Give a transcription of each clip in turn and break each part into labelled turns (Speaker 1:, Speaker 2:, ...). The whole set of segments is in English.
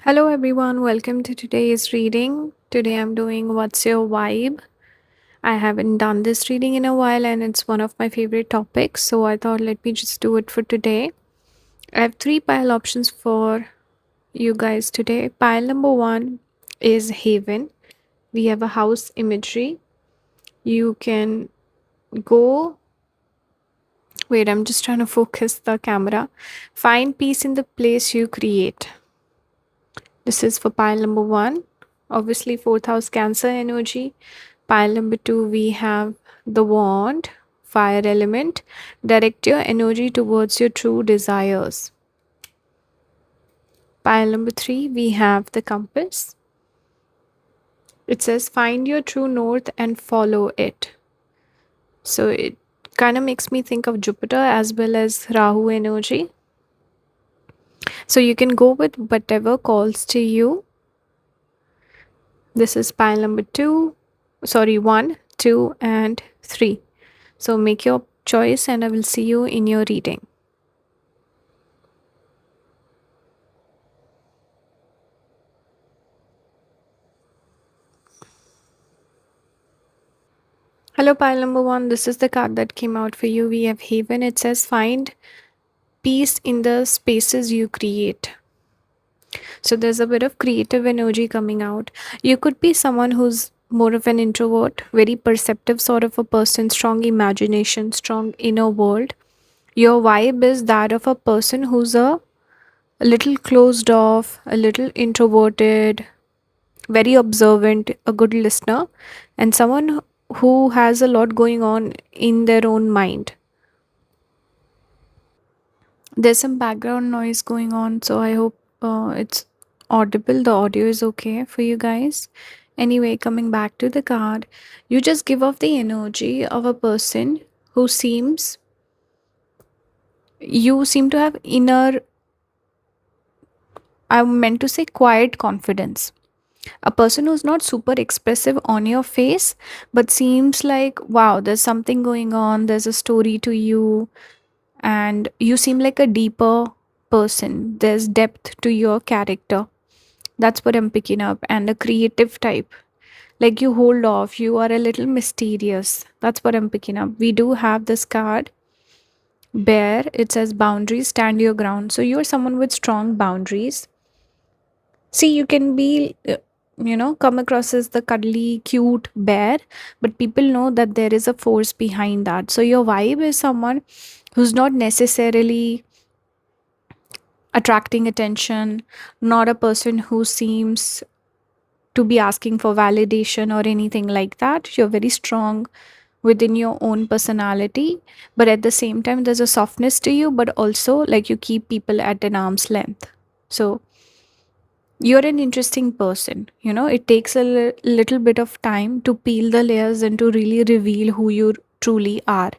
Speaker 1: Hello everyone, welcome to today's reading. Today I'm doing What's Your Vibe? I haven't done this reading in a while and it's one of my favorite topics, so I thought let me just do it for today. I have three pile options for you guys today. Pile number one is Haven. We have a house imagery. You can go. Wait, I'm just trying to focus the camera. Find peace in the place you create. This is for pile number one. Obviously, fourth house Cancer energy. Pile number two, we have the wand, fire element. Direct your energy towards your true desires. Pile number three, we have the compass. It says find your true north and follow it. So it kind of makes me think of Jupiter as well as Rahu energy. So you can go with whatever calls to you. This is pile number one, two, and three. So make your choice, and I will see you in your reading. Hello, pile number one. This is the card that came out for you. We have Haven. It says find peace in the spaces you create. So there's a bit of creative energy coming out. You could be someone who's more of an introvert, very perceptive sort of a person, strong imagination, strong inner world. Your vibe is that of a person who's a little closed off, a little introverted, very observant, a good listener, and someone who has a lot going on in their own mind. There's some background noise going on, so I hope it's audible. The audio is okay for you guys. Anyway, coming back to the card, you just give off the energy of a person who you seem to have inner, I meant to say quiet confidence. A person who's not super expressive on your face, but seems like, wow, there's something going on, there's a story to you, and you seem like a deeper person. There's depth to your character. That's what I'm picking up. And a creative type. Like you hold off, you are a little mysterious. That's what I'm picking up. We do have this card, Bear. It says boundaries, stand your ground. So you're someone with strong boundaries. See, you can be, come across as the cuddly, cute bear, but people know that there is a force behind that. So your vibe is someone who's not necessarily attracting attention, not a person who seems to be asking for validation or anything like that. You're very strong within your own personality, but at the same time, there's a softness to you, but also like you keep people at an arm's length. So you're an interesting person. It takes a little bit of time to peel the layers and to really reveal who you truly are.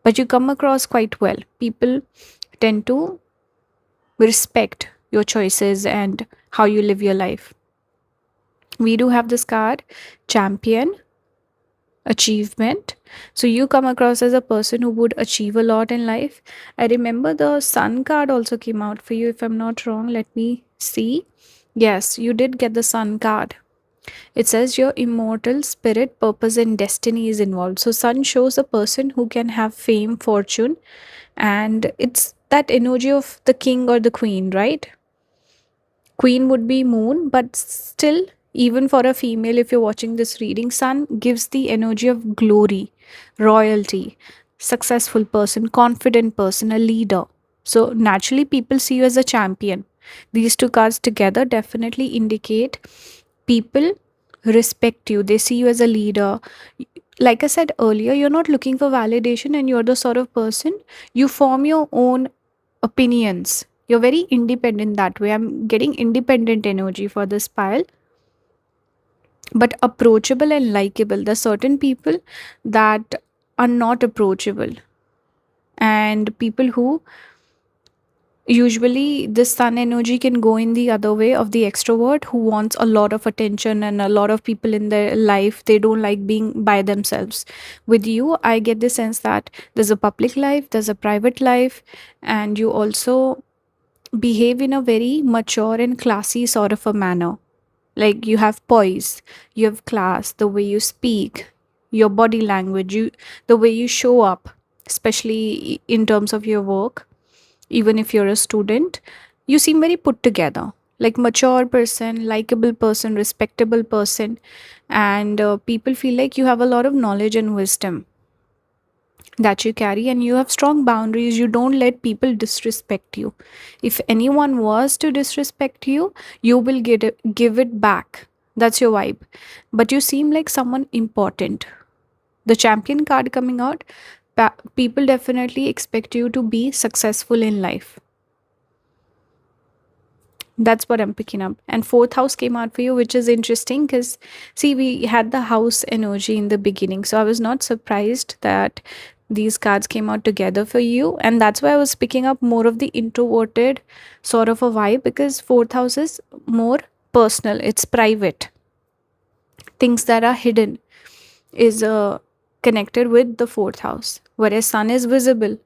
Speaker 1: But you come across quite well. People tend to respect your choices and how you live your life. We do have this card, Champion, Achievement. So you come across as a person who would achieve a lot in life. I remember the Sun card also came out for you, if I'm not wrong. Let me see. Yes, you did get the Sun card. It says your immortal spirit, purpose, and destiny is involved. So, Sun shows a person who can have fame, fortune, and it's that energy of the king or the queen, right? Queen would be moon, but still, even for a female, if you're watching this reading, Sun gives the energy of glory, royalty, successful person, confident person, a leader. So, naturally, people see you as a champion. These two cards together definitely indicate people respect you, they see you as a leader. Like I said earlier, you're not looking for validation, and you're the sort of person you form your own opinions. You're very independent that way. I'm getting independent energy for this pile, but approachable and likable. There's certain people that are not approachable, and people who usually this sun energy can go in the other way of the extrovert who wants a lot of attention and a lot of people in their life. They don't like being by themselves. With you, I get the sense that there's a public life, there's a private life, and you also behave in a very mature and classy sort of a manner. Like you have poise, you have class, the way you speak, your body language, the way you show up, especially in terms of your work, even if you're a student, you seem very put together. Like mature person, likable person, respectable person, and people feel like you have a lot of knowledge and wisdom that you carry, and you have strong boundaries. You don't let people disrespect you. If anyone was to disrespect you, you will give it back. That's your vibe. But you seem like someone important. The champion card coming out, people definitely expect you to be successful in life. That's what I'm picking up. And fourth house came out for you, which is interesting because, see, we had the house energy in the beginning. So I was not surprised that these cards came out together for you. And that's why I was picking up more of the introverted sort of a vibe, because fourth house is more personal, it's private. Things that are hidden is connected with the fourth house, whereas sun is visible.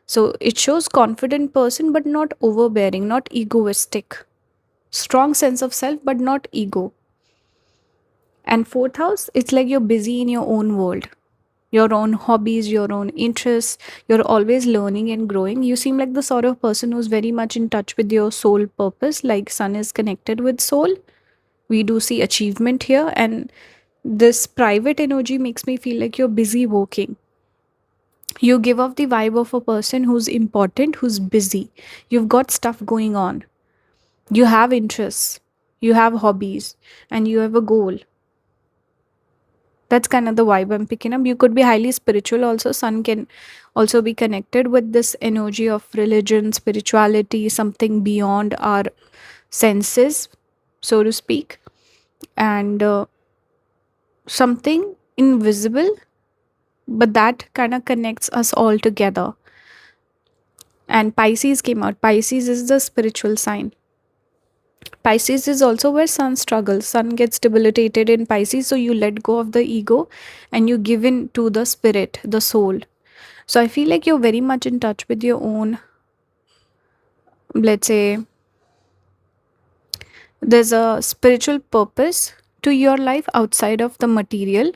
Speaker 1: So it shows confident person, but not overbearing, not egoistic, strong sense of self but not ego. And fourth house, it's like you're busy in your own world, your own hobbies, your own interests. You're always learning and growing. You seem like the sort of person who's very much in touch with your soul purpose, like sun is connected with soul. We do see achievement here, and this private energy makes me feel like you're busy working. You give off the vibe of a person who's important, who's busy. You've got stuff going on, you have interests, you have hobbies, and you have a goal. That's kind of the vibe I'm picking up. You could be highly spiritual also. Sun can also be connected with this energy of religion, spirituality, something beyond our senses, so to speak, and something invisible, but that kind of connects us all together. And Pisces came out. Pisces is the spiritual sign. Pisces is also where sun struggles. Sun gets debilitated in Pisces, so you let go of the ego and you give in to the spirit, the soul. So I feel like you're very much in touch with your own, let's say, there's a spiritual purpose to your life outside of the material.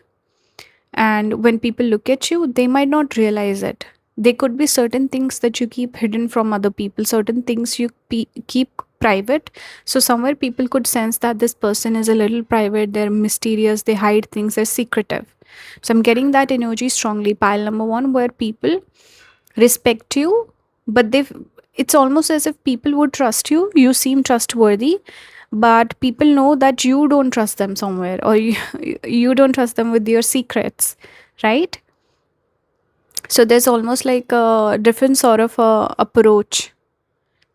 Speaker 1: And when people look at you, they might not realize it. There could be certain things that you keep hidden from other people, certain things you keep private. So somewhere people could sense that this person is a little private, they're mysterious, they hide things, they're secretive. So I'm getting that energy strongly. Pile number one, where people respect you, but it's almost as if people would trust you. You seem trustworthy, but people know that you don't trust them somewhere, or you don't trust them with your secrets, right? So there's almost like a different sort of approach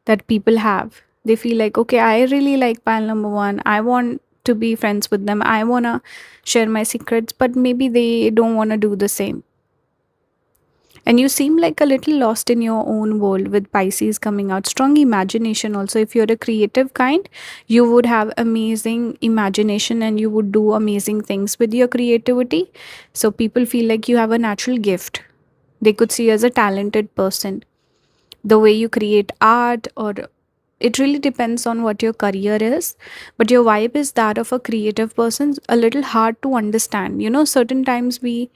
Speaker 1: that people have. They feel like, okay, I really like pile number one, I want to be friends with them, I want to share my secrets, but maybe they don't want to do the same. And you seem like a little lost in your own world with Pisces coming out. Strong imagination also. If you're a creative kind, you would have amazing imagination and you would do amazing things with your creativity. So people feel like you have a natural gift. They could see you as a talented person. The way you create art, or it really depends on what your career is, but your vibe is that of a creative person, a little hard to understand. Certain times we,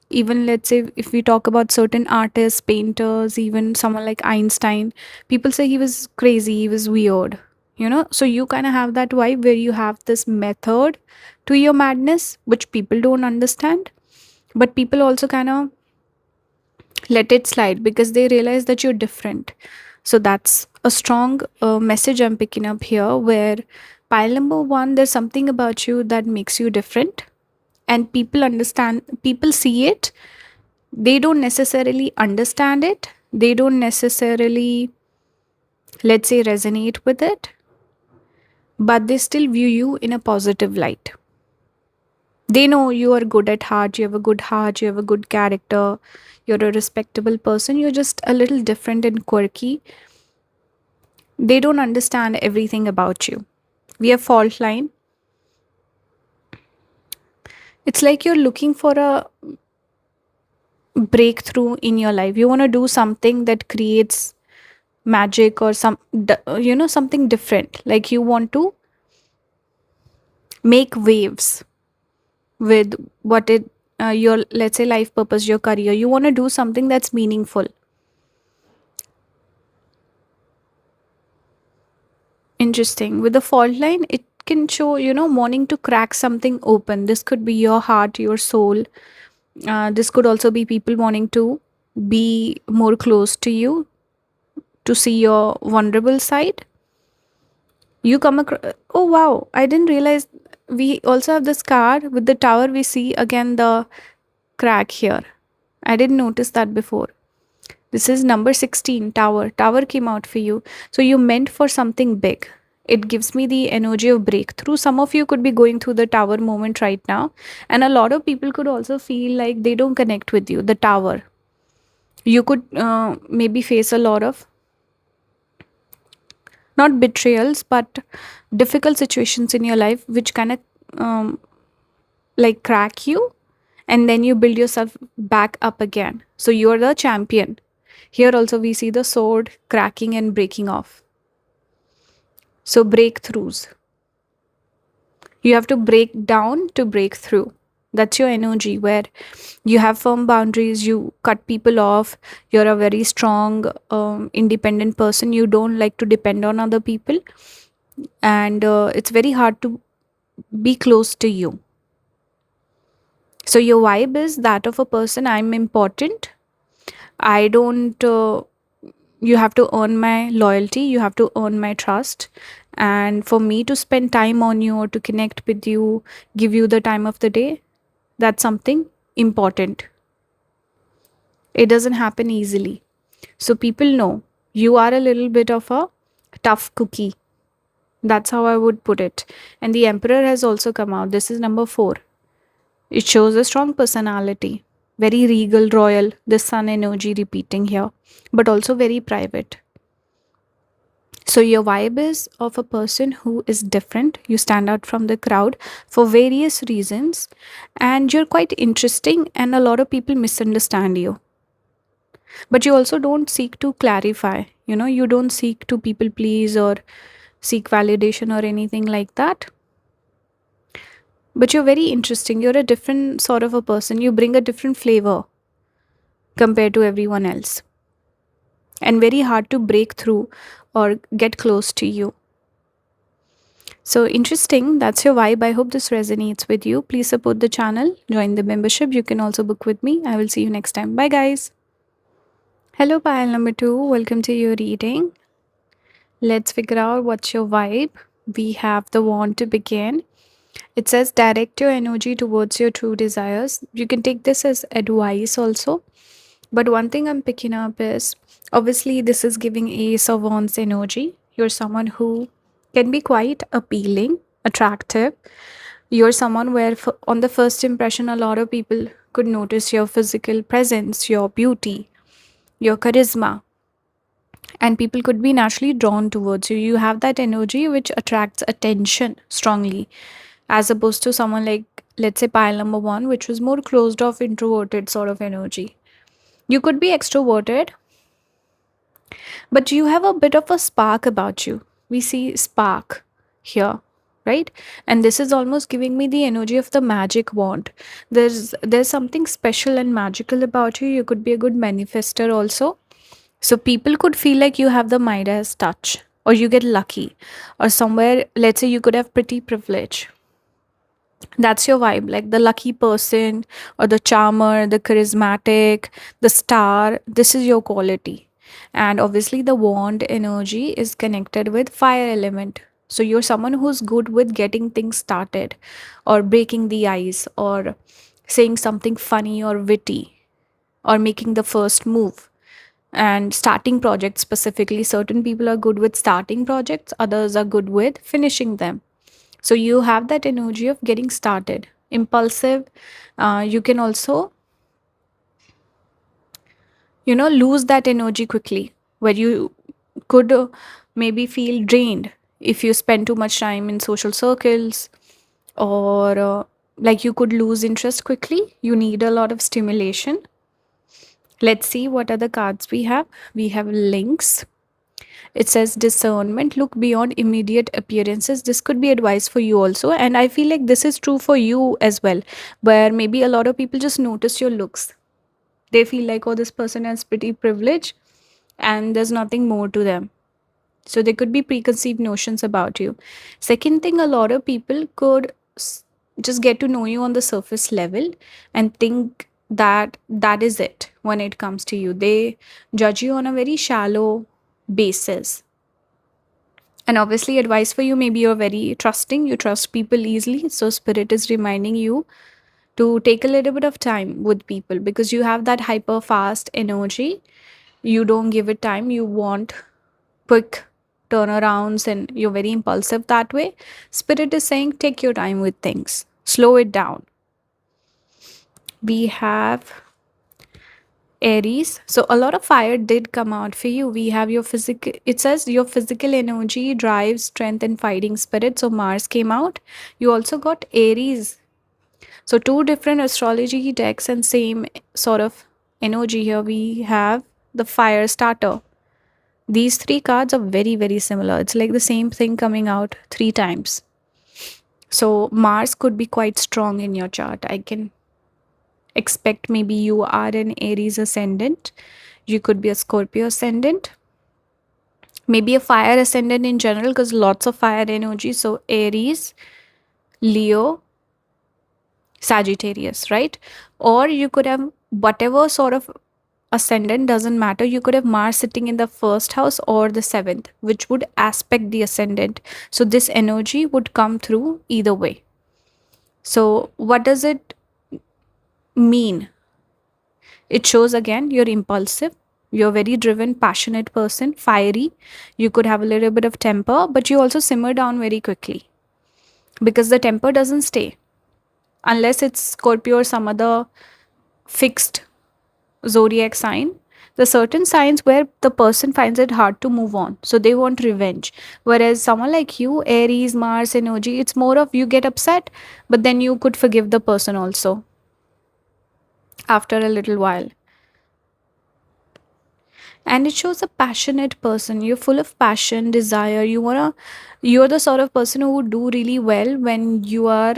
Speaker 1: even let's say if we talk about certain artists, painters, even someone like Einstein, people say he was crazy, he was weird. So you kind of have that vibe where you have this method to your madness which people don't understand, but people also kind of let it slide because they realize that you're different. So that's a strong message I'm picking up here, where pile number one, there's something about you that makes you different, and people understand, people see it. They don't necessarily understand it, they don't necessarily, let's say, resonate with it, but they still view you in a positive light. They know you are good at heart, you have a good heart, you have a good character, you're a respectable person, you're just a little different and quirky. They don't understand everything about you. We have fault line. It's like you're looking for a breakthrough in your life. You want to do something that creates magic or something different, like you want to make waves with what it your, let's say, life purpose, your career. You want to do something that's meaningful. Interesting. With the fault line, it can show, wanting to crack something open. This could be your heart, your soul. This could also be people wanting to be more close to you, to see your vulnerable side. You come across, oh wow, I didn't realize we also have this card with the tower. We see again the crack here. I didn't notice that before. This is number 16, tower. Tower came out for you. So you meant for something big. It gives me the energy of breakthrough. Some of you could be going through the tower moment right now. And a lot of people could also feel like they don't connect with you, the tower. You could maybe face a lot of, not betrayals, but difficult situations in your life, which kind of um, like crack you. And then you build yourself back up again. So you're the champion. Here also we see the sword cracking and breaking off. So breakthroughs. You have to break down to break through. That's your energy, where you have firm boundaries, you cut people off, you're a very strong, independent person. You don't like to depend on other people, and it's very hard to be close to you. So your vibe is that of a person, I'm important. I don't, you have to earn my loyalty, you have to earn my trust. And for me to spend time on you or to connect with you, give you the time of the day, that's something important. It doesn't happen easily. So people know you are a little bit of a tough cookie. That's how I would put it. And the Emperor has also come out. This is number 4. It shows a strong personality, very regal, royal, the sun energy repeating here, but also very private. So, your vibe is of a person who is different. You stand out from the crowd for various reasons, and you're quite interesting, and a lot of people misunderstand you. But you also don't seek to clarify, you don't seek to people please or seek validation or anything like that. But you're very interesting. You're a different sort of a person. You bring a different flavor compared to everyone else, and very hard to break through or get close to you. So interesting. That's your vibe. I hope this resonates with you. Please support the channel, join the membership. You can also book with me. I will see you next time. Bye, guys. Hello, pile number 2. Welcome to your reading. Let's figure out what's your vibe. We have the wand to begin. It says direct your energy towards your true desires. You can take this as advice also. But one thing I'm picking up is, obviously this is giving Ace of Wands energy. You're someone who can be quite appealing, attractive. You're someone where on the first impression a lot of people could notice your physical presence, your beauty, your charisma, and people could be naturally drawn towards you. You have that energy which attracts attention strongly, as opposed to someone like, let's say, pile number 1, which was more closed off, introverted sort of energy. You could be extroverted, but you have a bit of a spark about you. We see spark here, right? And this is almost giving me the energy of the magic wand. There's something special and magical about you. You could be a good manifester also. So people could feel like you have the Midas touch, or you get lucky, or somewhere, let's say, you could have pretty privilege. That's your vibe, like the lucky person or the charmer, the charismatic, the star. This is your quality. And obviously the wand energy is connected with fire element. So you're someone who's good with getting things started, or breaking the ice, or saying something funny or witty, or making the first move, and starting projects. Specifically, certain people are good with starting projects, others are good with finishing them. So you have that energy of getting started, impulsive. You can also, lose that energy quickly, where you could maybe feel drained if you spend too much time in social circles, or like you could lose interest quickly. You need a lot of stimulation. Let's see what other cards we have. We have links. It says discernment, look beyond immediate appearances. This could be advice for you also. And I feel like this is true for you as well, where maybe a lot of people just notice your looks. They feel like, oh, this person has pretty privilege and there's nothing more to them. So there could be preconceived notions about you. Second thing, a lot of people could just get to know you on the surface level and think that that is it when it comes to you. They judge you on a very shallow basis. And obviously, advice for you, maybe you're very trusting, you trust people easily. So, Spirit is reminding you to take a little bit of time with people because you have that hyper fast energy. You don't give it time, you want quick turnarounds, and you're very impulsive that way. Spirit is saying, take your time with things, slow it down. We have Aries. So a lot of fire did come out for you. We have your physical, it says your physical energy, drive, strength, and fighting spirit. So Mars came out. You also got Aries. So two different astrology decks and same sort of energy here. We have the fire starter. These three cards are very, very similar. It's like the same thing coming out three times. So Mars could be quite strong in your chart. I can expect maybe you are an Aries ascendant. You could be a Scorpio ascendant. Maybe a fire ascendant in general because lots of fire energy. So Aries, Leo, Sagittarius, right? Or you could have whatever sort of ascendant, doesn't matter. You could have Mars sitting in the first house or the seventh, which would aspect the ascendant. So this energy would come through either way. So what does it mean? It shows again you're impulsive, you're a very driven, passionate person, fiery. You could have a little bit of temper, but you also simmer down very quickly because the temper doesn't stay unless it's Scorpio or some other fixed zodiac sign. The certain signs where the person finds it hard to move on, so they want revenge. Whereas someone like you, Aries, Mars energy, it's more of you get upset, but then you could forgive the person also after a little while. And it shows a passionate person. You're full of passion, desire. You're the sort of person who would do really well when you are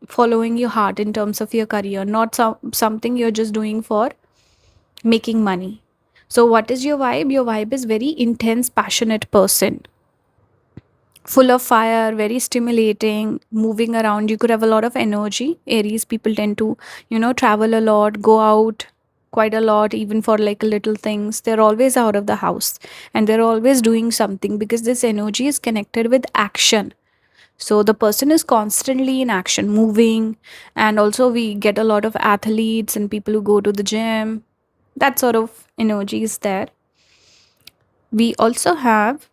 Speaker 1: following your heart in terms of your career, not something you're just doing for making money. So what is your vibe? Your vibe is very intense, passionate person, full of fire, very stimulating, moving around. You could have a lot of energy. Aries people tend to, travel a lot, go out quite a lot, even for like little things. They're always out of the house and they're always doing something because this energy is connected with action. So the person is constantly in action, moving. And also, we get a lot of athletes and people who go to the gym. That sort of energy is there. We also have,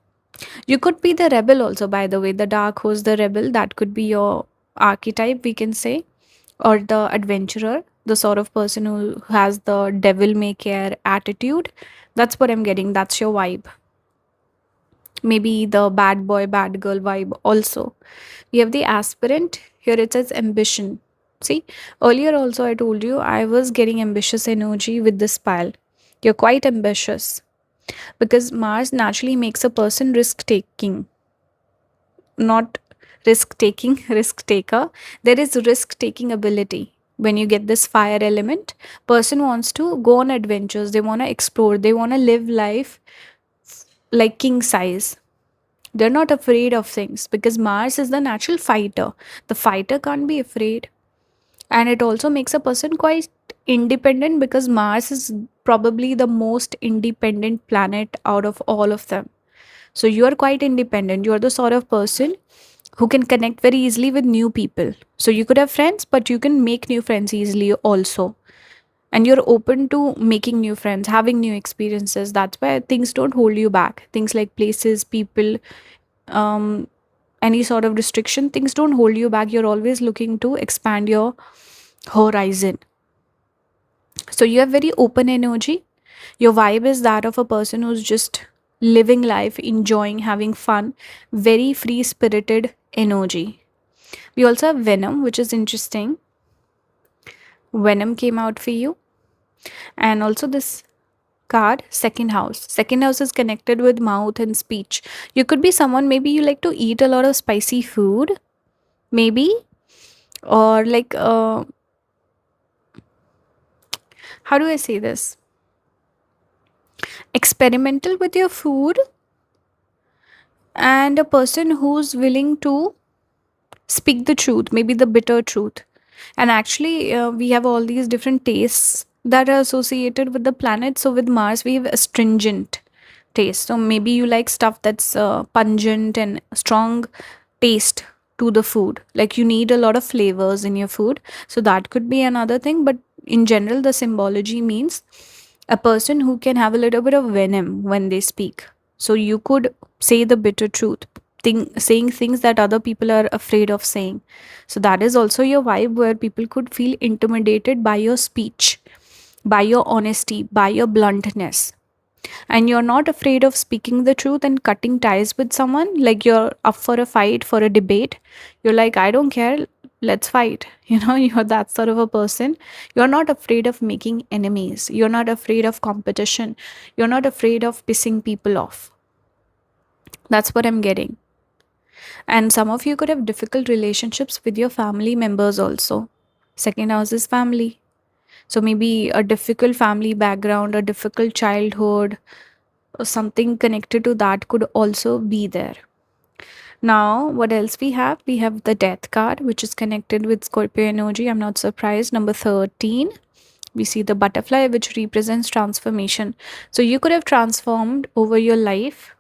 Speaker 1: you could be the rebel also, by the way, the dark horse, the rebel. That could be your archetype, we can say, or the adventurer, the sort of person who has the devil may care attitude. That's what I'm getting. That's your vibe. Maybe the bad boy, bad girl vibe also. We have the aspirant. Here it says ambition. See, earlier also I told you I was getting ambitious energy with this pile. You're quite ambitious because Mars naturally makes a person risk taking, not risk taking, risk taker. There is risk taking ability. When you get this fire element, person wants to go on adventures, they want to explore, they want to live life like king size. They're not afraid of things because Mars is the natural fighter. The fighter can't be afraid. And it also makes a person quite independent because Mars is probably the most independent planet out of all of them. So you are quite independent. You are the sort of person who can connect very easily with new people. So you could have friends, but you can make new friends easily also. And you're open to making new friends, having new experiences. That's why things don't hold you back. Things like places, people, um, any sort of restriction, things don't hold you back. You're always looking to expand your horizon. So you have very open energy. Your vibe is that of a person who's just living life, enjoying, having fun, very free spirited energy. We also have Venom, which is interesting. Venom came out for you. And also this. card, second house. Second house is connected with mouth and speech. You could be someone, maybe you like to eat a lot of spicy food, maybe, or like, how do I say this? Experimental with your food, and a person who's willing to speak the truth, maybe the bitter truth. And actually, we have all these different tastes that are associated with the planet. So with Mars, we have astringent taste. So maybe you like stuff that's pungent and strong taste to the food. Like you need a lot of flavors in your food. So that could be another thing. But in general, the symbology means a person who can have a little bit of venom when they speak. So you could say the bitter truth, saying things that other people are afraid of saying. So that is also your vibe, where people could feel intimidated by your speech, by your honesty, by your bluntness. And you're not afraid of speaking the truth and cutting ties with someone. Like you're up for a fight, for a debate. You're like, I don't care, let's fight. You're that sort of a person. You're not afraid of making enemies. You're not afraid of competition. You're not afraid of pissing people off. That's what I'm getting. And some of you could have difficult relationships with your family members also. Second house is family. So maybe a difficult family background, a difficult childhood, or something connected to that could also be there. Now, what else we have? We have the death card, which is connected with Scorpio energy. I'm not surprised. Number 13, we see the butterfly, which represents transformation. So you could have transformed over your life.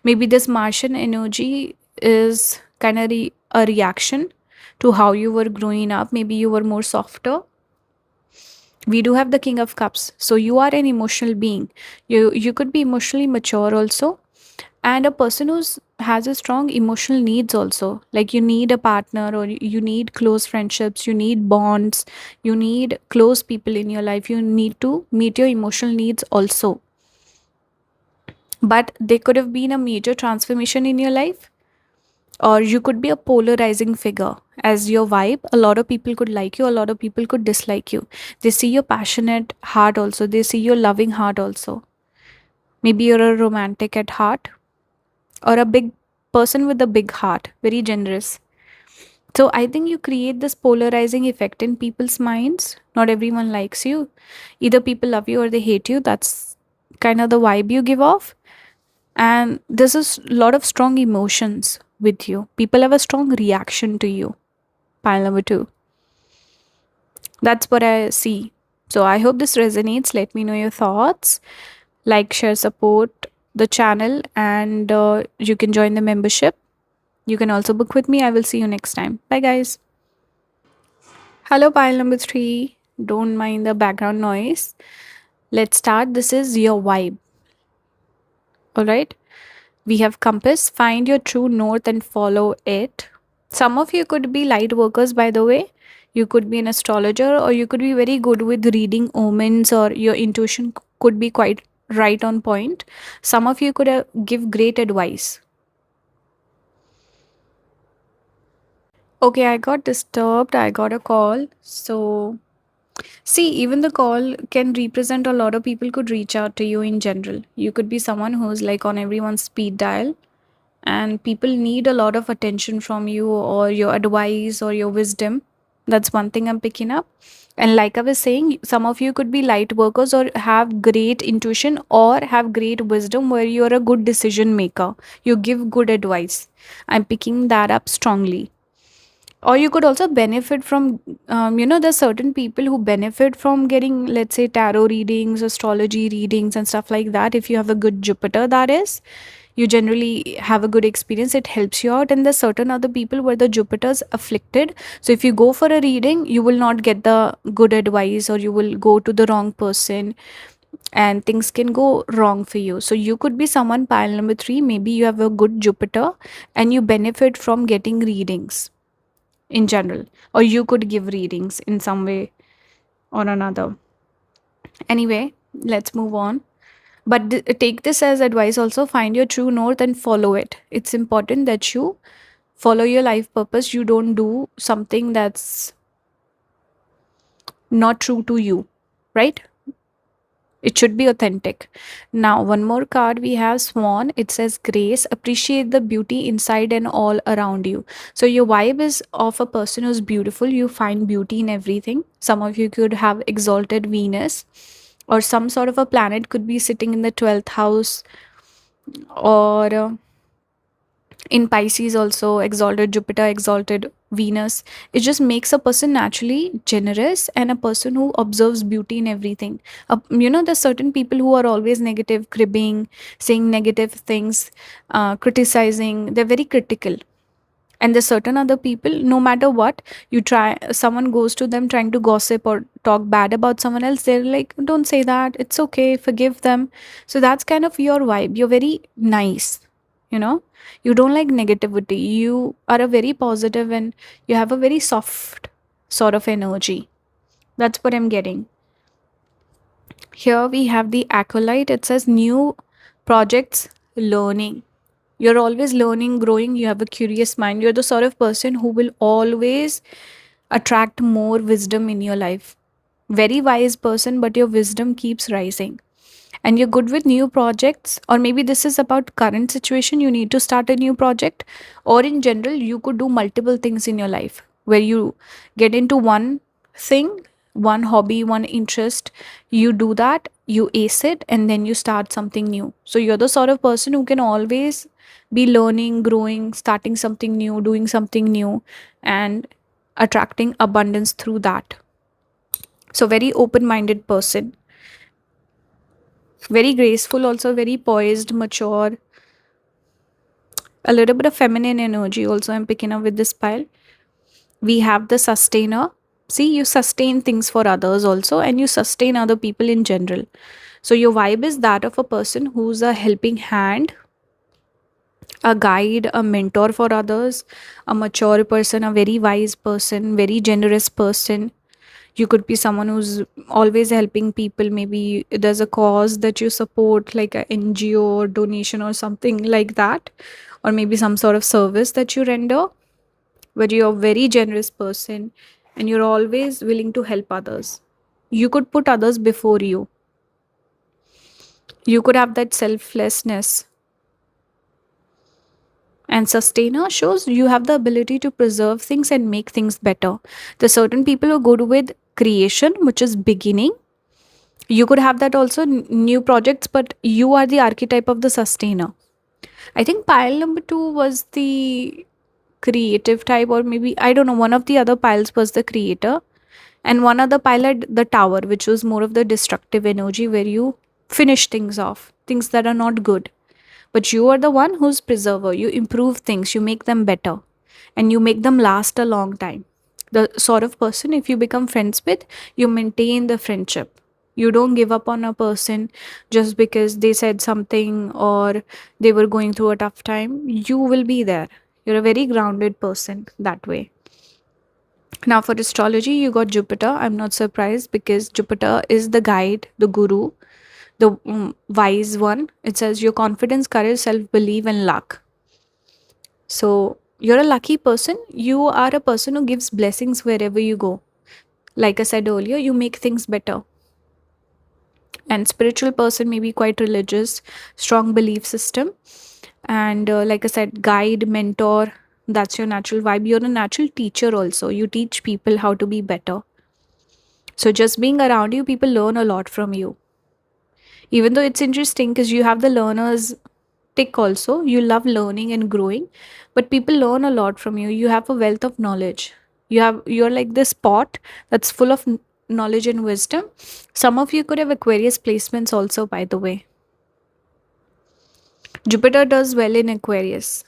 Speaker 1: Maybe this Martian energy is kind of a reaction to how you were growing up. Maybe you were more softer. We do have the King of Cups. So you are an emotional being. You could be emotionally mature also, and a person who's has a strong emotional needs also. Like you need a partner, or you need close friendships, you need bonds, you need close people in your life. You need to meet your emotional needs also. But there could have been a major transformation in your life, or you could be a polarizing figure. As your vibe, a lot of people could like you, a lot of people could dislike you. They see your passionate heart also, they see your loving heart also. Maybe you're a romantic at heart, or a big person with a big heart, very generous. So I think you create this polarizing effect in people's minds. Not everyone likes you. Either people love you or they hate you. That's kind of the vibe you give off. And this is a lot of strong emotions with you. People have a strong reaction to you. Pile number 2. That's what I see. So I hope this resonates. Let me know your thoughts. Like, share, support the channel, and you can join the membership. You can also book with me. I will see you next time. Bye, guys. Hello, pile number 3. Don't mind the background noise. Let's start. This is your vibe. All right. We have compass. Find your true north and follow it. Some of you could be light workers, by the way. You could be an astrologer, or you could be very good with reading omens, or your intuition could be quite right on point. Some of you could give great advice. Okay, I got disturbed. I got a call. So, see, even the call can represent a lot of people could reach out to you in general. You could be someone who's like on everyone's speed dial, and people need a lot of attention from you, or your advice, or your wisdom. That's one thing I'm picking up. And like I was saying, some of you could be light workers, or have great intuition, or have great wisdom, where you're a good decision maker. You give good advice. I'm picking that up strongly. Or you could also benefit from, there's certain people who benefit from getting, let's say, tarot readings, astrology readings, and stuff like that. If you have a good Jupiter, that is, you generally have a good experience, it helps you out. And there's certain other people where the Jupiter's afflicted, so if you go for a reading, you will not get the good advice, or you will go to the wrong person, and things can go wrong for you. So you could be someone, pile number 3, maybe you have a good Jupiter, and you benefit from getting readings in general, or you could give readings in some way or another. Anyway, let's move on. But take this as advice also. Find your true north and follow it. It's important that you follow your life purpose. You don't do something that's not true to you, right? It should be authentic. Now, one more card we have Swan. It says grace, appreciate the beauty inside and all around you. So, your vibe is of a person who's beautiful. You find beauty in everything. Some of you could have exalted Venus, or some sort of a planet could be sitting in the 12th house, or in Pisces also exalted Jupiter, exalted Venus. It just makes a person naturally generous and a person who observes beauty in everything. There's certain people who are always negative, cribbing, saying negative things, criticizing. They're very critical. And there's certain other people, no matter what you try, someone goes to them trying to gossip or talk bad about someone else, they're like, don't say that, it's okay, forgive them. So that's kind of your vibe. You're very nice, you know you don't like negativity. You are a very positive and you have a very soft sort of energy. That's what I'm getting. Here we have the acolyte. It says new projects, learning. You're always learning, growing. You have a curious mind. You're the sort of person who will always attract more wisdom in your life. Very wise person, but your wisdom keeps rising. And you're good with new projects, or maybe this is about current situation, you need to start a new project, or in general you could do multiple things in your life where you get into one thing, one hobby, one interest, you do that, you ace it, and then you start something new. So you're the sort of person who can always be learning, growing, starting something new, doing something new, and attracting abundance through that. So very open minded person, very graceful, also very poised, mature, a little bit of feminine energy also I'm picking up with this pile. We have the sustainer. See, you sustain things for others also, and you sustain other people in general. So your vibe is that of a person who's a helping hand, a guide, a mentor for others, a mature person, a very wise person, very generous person. You could be someone who's always helping people. Maybe there's a cause that you support, like a NGO or donation or something like that, or maybe some sort of service that you render, where you're a very generous person and you're always willing to help others. You could put others before you. You could have that selflessness. And sustainer shows you have the ability to preserve things and make things better. There's certain people who go with creation, which is beginning. You could have that also, new projects, but you are the archetype of the sustainer. I think pile number 2 was the creative type, or maybe I don't know, one of the other piles was the creator, and one other pile had the tower, which was more of the destructive energy where you finish things off, things that are not good. But you are the one who's preserver. You improve things, you make them better, and you make them last a long time. The sort of person, if you become friends with, you maintain the friendship. You don't give up on a person just because they said something or they were going through a tough time. You will be there. You're a very grounded person that way. Now, for astrology, you got Jupiter. I'm not surprised because Jupiter is the guide, the guru, the wise one. It says your confidence, courage, self belief, and luck. So, you're a lucky person. You are a person who gives blessings wherever you go. Like I said earlier, you make things better. And spiritual person, may be quite religious, strong belief system. And like I said, guide, mentor, that's your natural vibe. You're a natural teacher also. You teach people how to be better. So just being around you, people learn a lot from you. Even though it's interesting because you have the learners tick also, you love learning and growing, but people learn a lot from you. You have a wealth of knowledge. You're like this pot that's full of knowledge and wisdom. Some of you could have Aquarius placements also, by the way. Jupiter does well in Aquarius.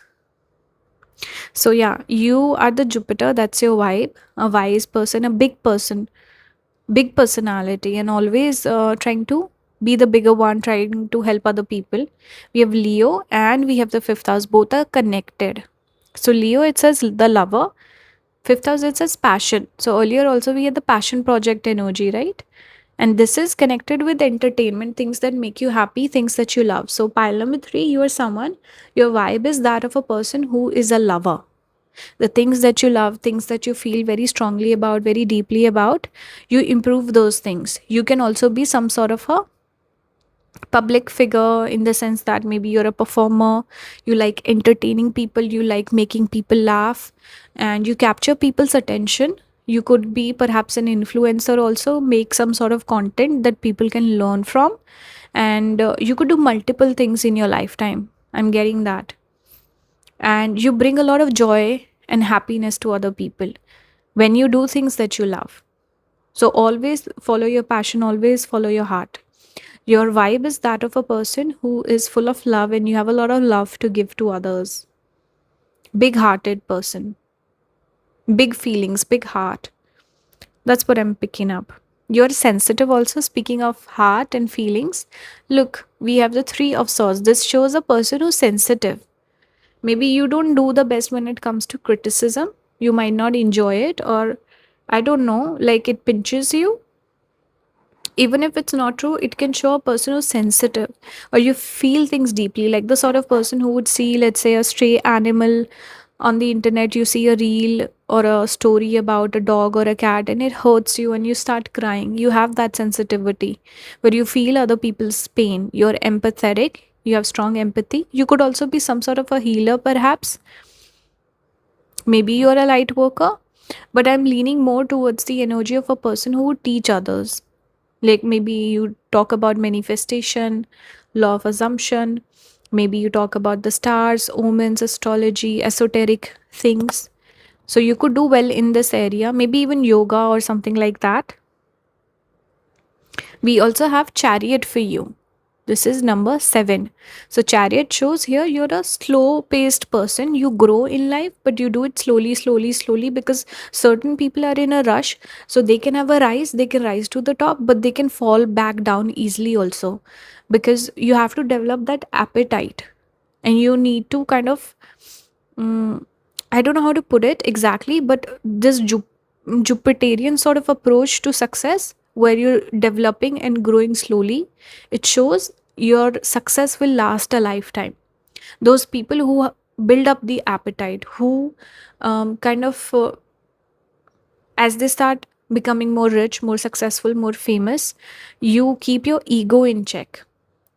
Speaker 1: So yeah, you are the Jupiter, that's your vibe, a wise person, a big person, big personality, and always trying to be the bigger one, trying to help other people. We have Leo and we have the fifth house, both are connected. So Leo, it says the lover. Fifth house, it says passion. So earlier also we had the passion project energy, right? And this is connected with entertainment, things that make you happy, things that you love. So pile number 3, you are someone, your vibe is that of a person who is a lover. The things that you love, things that you feel very strongly about, very deeply about, you improve those things. You can also be some sort of a public figure, in the sense that maybe you're a performer, you like entertaining people, you like making people laugh, and you capture people's attention. You could be perhaps an influencer also, make some sort of content that people can learn from, and you could do multiple things in your lifetime. I'm getting that. And you bring a lot of joy and happiness to other people when you do things that you love. So always follow your passion, always follow your heart. Your vibe is that of a person who is full of love and you have a lot of love to give to others. Big hearted person, big feelings, big heart. That's what I'm picking up. You're sensitive also. Speaking of heart and feelings, look, we have the three of swords. This shows a person who's sensitive. Maybe you don't do the best when it comes to criticism. You might not enjoy it, or I don't know, like it pinches you. Even if it's not true, it can show a person who's sensitive, or you feel things deeply, like the sort of person who would see, let's say, a stray animal on the internet. You see a reel or a story about a dog or a cat and it hurts you and you start crying. You have that sensitivity where you feel other people's pain. You're empathetic, you have strong empathy. You could also be some sort of a healer, perhaps. Maybe you're a light worker, but I'm leaning more towards the energy of a person who would teach others. Like maybe you talk about manifestation, law of assumption, maybe you talk about the stars, omens, astrology, esoteric things. So you could do well in this area, maybe even yoga or something like that. We also have chariot for you. This is number 7. So, chariot shows here you're a slow paced person. You grow in life, but you do it slowly, slowly, slowly, because certain people are in a rush. So, they can have a rise, they can rise to the top, but they can fall back down easily also, because you have to develop that appetite and you need to kind of mm, I don't know how to put it exactly, but this Jupiterian sort of approach to success, where you're developing and growing slowly, it shows your success will last a lifetime. Those people who build up the appetite, who kind of, as they start becoming more rich, more successful, more famous, you keep your ego in check.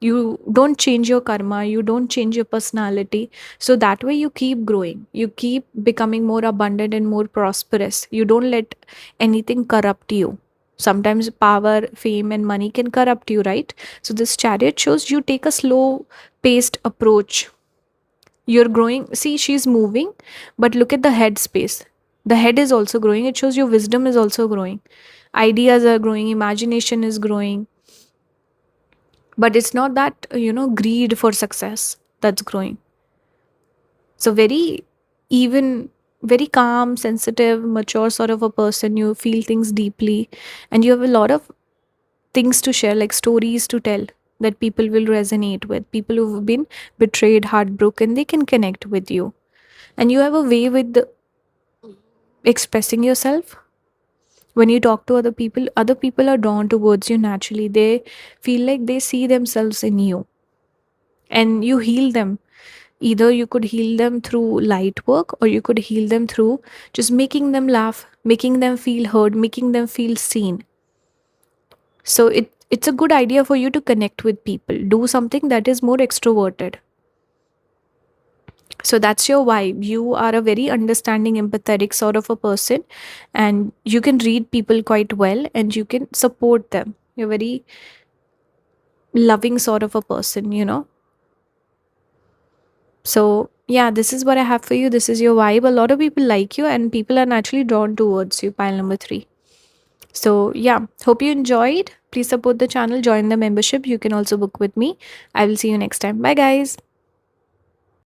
Speaker 1: You don't change your karma, you don't change your personality. So that way you keep growing, you keep becoming more abundant and more prosperous. You don't let anything corrupt you. Sometimes power, fame and money can corrupt you, right? So this chariot shows you take a slow paced approach. You're growing. See, she's moving, but look at the head space. The head is also growing. It shows your wisdom is also growing. Ideas are growing, imagination is growing. But it's not that, greed for success that's growing. So, very even, very calm, sensitive, mature sort of a person. You feel things deeply and you have a lot of things to share, like stories to tell that people will resonate with. People who've been betrayed, heartbroken, they can connect with you. And you have a way with expressing yourself. When you talk to other people are drawn towards you naturally. They feel like they see themselves in you and you heal them. Either you could heal them through light work, or you could heal them through just making them laugh, making them feel heard, making them feel seen. So it's a good idea for you to connect with people. Do something that is more extroverted. So that's your vibe. You are a very understanding, empathetic sort of a person, and you can read people quite well and you can support them. You're very loving sort of a person. So, yeah, this is what I have for you. This is your vibe. A lot of people like you and people are naturally drawn towards you, pile number 3. So, yeah, hope you enjoyed. Please support the channel, join the membership. You can also book with me. I will see you next time. Bye, guys.